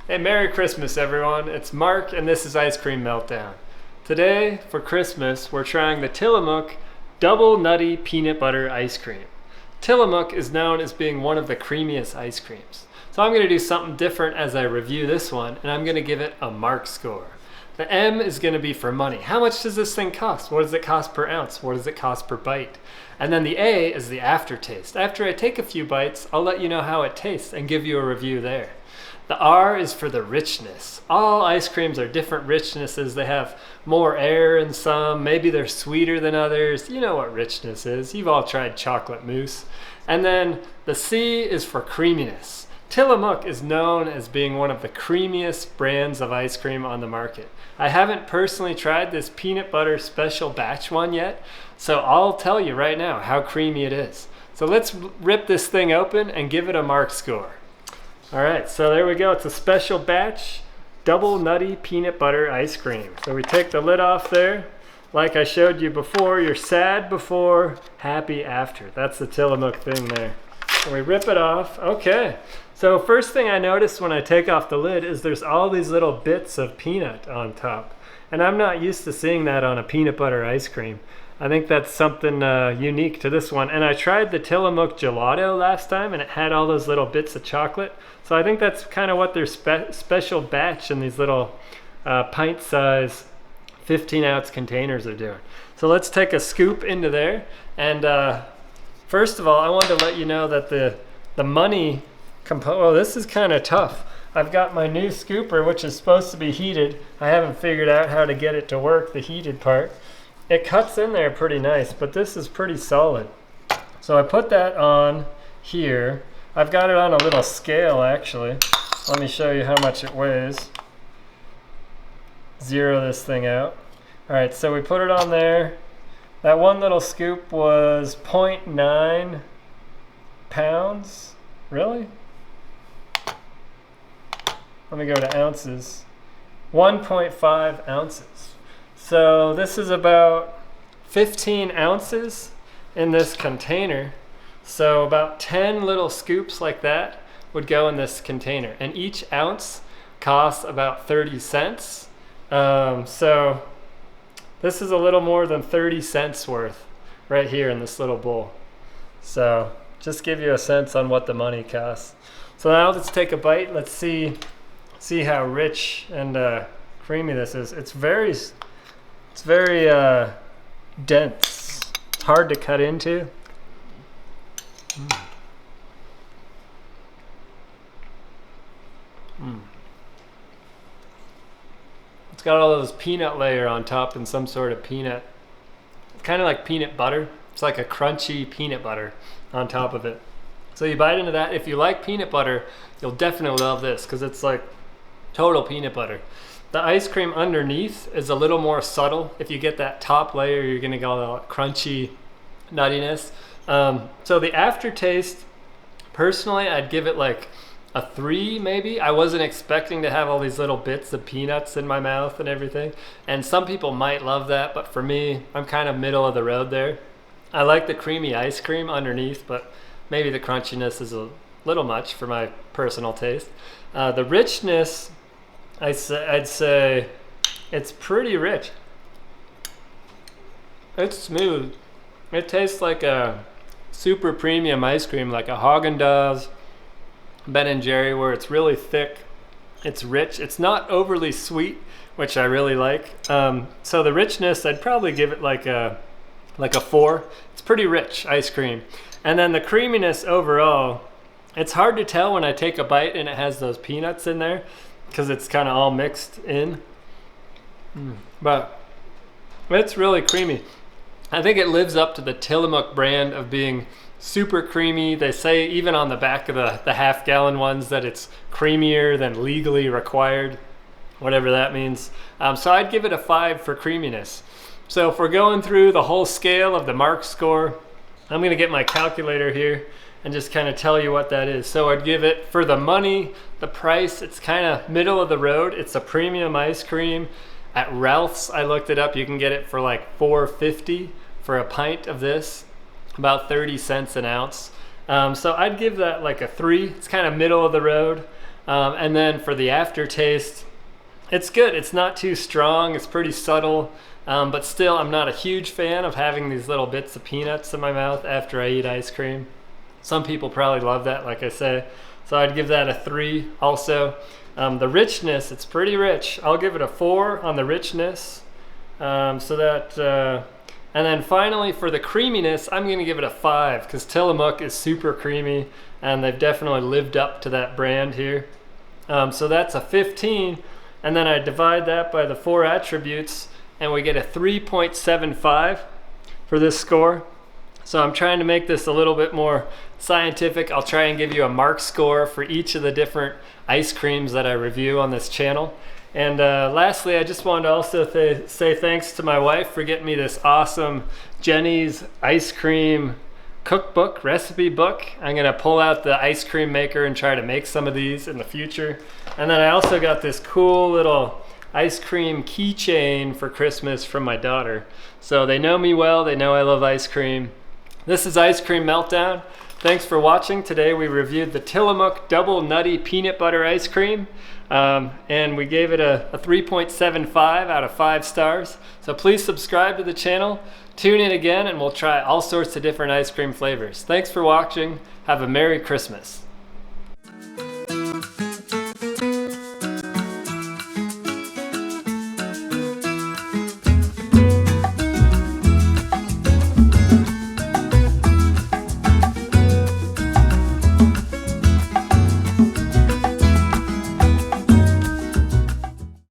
Hey, Merry Christmas everyone. It's Mark and this is Ice Cream Meltdown. Today, for Christmas, we're trying the Tillamook Double Nutty Peanut Butter Ice Cream. Tillamook is known as being one of the creamiest ice creams. So I'm going to do something different as I review this one, and I'm going to give it a Marc score. The M is going to be for money. How much does this thing cost? What does it cost per ounce? What does it cost per bite? And then the A is the aftertaste. After I take a few bites, I'll let you know how it tastes and give you a review there. The R is for the richness. All ice creams are different richnesses. They have more air in some. Maybe they're sweeter than others. You know what richness is. You've all tried chocolate mousse. And then the C is for creaminess. Tillamook is known as being one of the creamiest brands of ice cream on the market. I haven't personally tried this peanut butter special batch one yet, so I'll tell you right now how creamy it is. So let's rip this thing open and give it a Marc score. All right, so there we go. It's a special batch, double nutty peanut butter ice cream. So we take the lid off there. Like I showed you before, you're sad before, happy after. That's the Tillamook thing there. And we rip it off. Okay, so first thing I noticed when I take off the lid is there's all these little bits of peanut on top. And I'm not used to seeing that on a peanut butter ice cream. I think that's something unique to this one. And I tried the Tillamook gelato last time and it had all those little bits of chocolate. So I think that's kind of what their special batch in these little pint size 15-ounce containers are doing. So let's take a scoop into there. And first of all, I wanted to let you know that the money component, oh, this is kind of tough. I've got my new scooper, which is supposed to be heated. I haven't figured out how to get it to work, the heated part. It cuts in there pretty nice, but this is pretty solid. So I put that on here. I've got it on a little scale actually. Let me show you how much it weighs. Zero this thing out. All right, so we put it on there. That one little scoop was 0.9 pounds. Really? Let me go to ounces. 1.5 ounces. So this is about 15 ounces in this container. So about 10 little scoops like that would go in this container. And each ounce costs about 30 cents. So this is a little more than 30 cents worth right here in this little bowl. So just give you a sense on what the money costs. So now let's take a bite. Let's see how rich and creamy this is. It's very dense. It's hard to cut into. It's got all those peanut layer on top and some sort of peanut. Kind of like peanut butter. It's like a crunchy peanut butter on top of it. So you bite into that. If you like peanut butter, you'll definitely love this because it's like total peanut butter. The ice cream underneath is a little more subtle. If you get that top layer, you're gonna get all that crunchy nuttiness. So the aftertaste, personally, I'd give it like a 3 maybe. I wasn't expecting to have all these little bits of peanuts in my mouth and everything. And some people might love that, but for me, I'm kind of middle of the road there. I like the creamy ice cream underneath, but maybe the crunchiness is a little much for my personal taste. The richness, I'd say it's pretty rich. It's smooth. It tastes like a super premium ice cream, like a Haagen-Dazs, Ben & Jerry, where it's really thick. It's rich. It's not overly sweet, which I really like. So the richness, I'd probably give it like a 4. It's pretty rich ice cream. And then the creaminess overall, it's hard to tell when I take a bite and it has those peanuts in there, because it's kind of all mixed in. But it's really creamy. I think it lives up to the Tillamook brand of being super creamy. They say even on the back of the half-gallon ones that it's creamier than legally required, whatever that means. So I'd give it a 5 for creaminess. So if we're going through the whole scale of the Marc score, I'm gonna get my calculator here and just kind of tell you what that is. So I'd give it, for the money, the price, it's kind of middle of the road. It's a premium ice cream. At Ralph's, I looked it up, you can get it for like $4.50 for a pint of this, about 30 cents an ounce. So I'd give that like a 3. It's kind of middle of the road. And then for the aftertaste, it's good. It's not too strong. It's pretty subtle. But still, I'm not a huge fan of having these little bits of peanuts in my mouth after I eat ice cream. Some people probably love that, like I say. So I'd give that a 3 also. The richness, it's pretty rich. I'll give it a 4 on the richness. And then finally for the creaminess, I'm gonna give it a 5 because Tillamook is super creamy and they've definitely lived up to that brand here. So that's a 15. And then I divide that by the 4 attributes and we get a 3.75 for this score. So I'm trying to make this a little bit more scientific. I'll try and give you a Marc score for each of the different ice creams that I review on this channel. And lastly, I just wanted to also say thanks to my wife for getting me this awesome Jenny's ice cream cookbook, recipe book. I'm gonna pull out the ice cream maker and try to make some of these in the future. And then I also got this cool little ice cream keychain for Christmas from my daughter. So they know me well, they know I love ice cream. This is Ice Cream Meltdown. Thanks for watching. Today we reviewed the Tillamook Double Nutty Peanut Butter Ice Cream. And we gave it a 3.75 out of 5 stars. So please subscribe to the channel. Tune in again and we'll try all sorts of different ice cream flavors. Thanks for watching. Have a Merry Christmas.